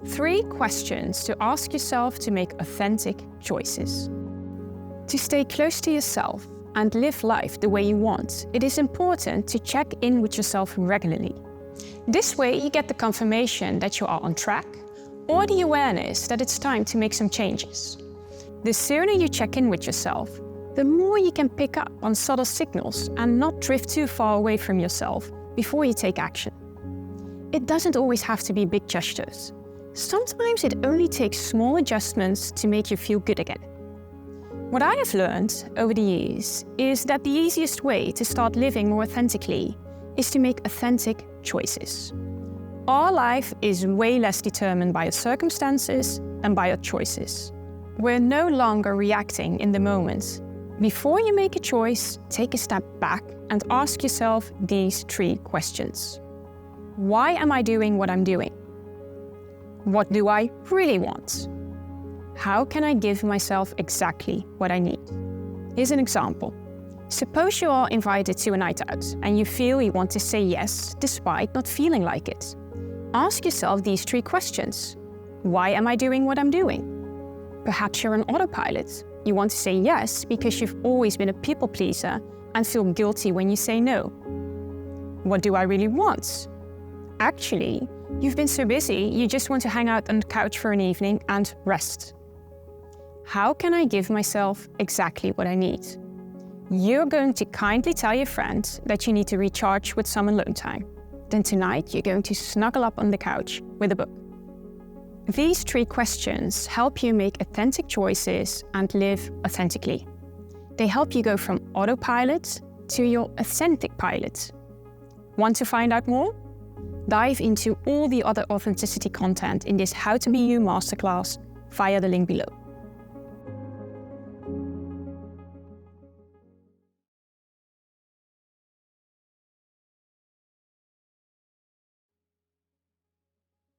3 questions to ask yourself to make authentic choices. To stay close to yourself and live life the way you want, it is important to check in with yourself regularly. This way you get the confirmation that you are on track or the awareness that it's time to make some changes. The sooner you check in with yourself, the more you can pick up on subtle signals and not drift too far away from yourself before you take action. It doesn't always have to be big gestures. Sometimes it only takes small adjustments to make you feel good again. What I have learned over the years is that the easiest way to start living more authentically is to make authentic choices. Our life is way less determined by our circumstances than by our choices. We're no longer reacting in the moment. Before you make a choice, take a step back and ask yourself these 3 questions. Why am I doing what I'm doing? What do I really want? How can I give myself exactly what I need? Here's an example. Suppose you are invited to a night out and you feel you want to say yes despite not feeling like it. Ask yourself these 3 questions. Why am I doing what I'm doing? Perhaps you're on autopilot. You want to say yes because you've always been a people pleaser and feel guilty when you say no. What do I really want? Actually, you've been so busy, you just want to hang out on the couch for an evening and rest. How can I give myself exactly what I need? You're going to kindly tell your friend that you need to recharge with some alone time. Then tonight, you're going to snuggle up on the couch with a book. These 3 questions help you make authentic choices and live authentically. They help you go from autopilot to your authentic pilot. Want to find out more? Dive into all the other authenticity content in this How to Be You masterclass via the link below.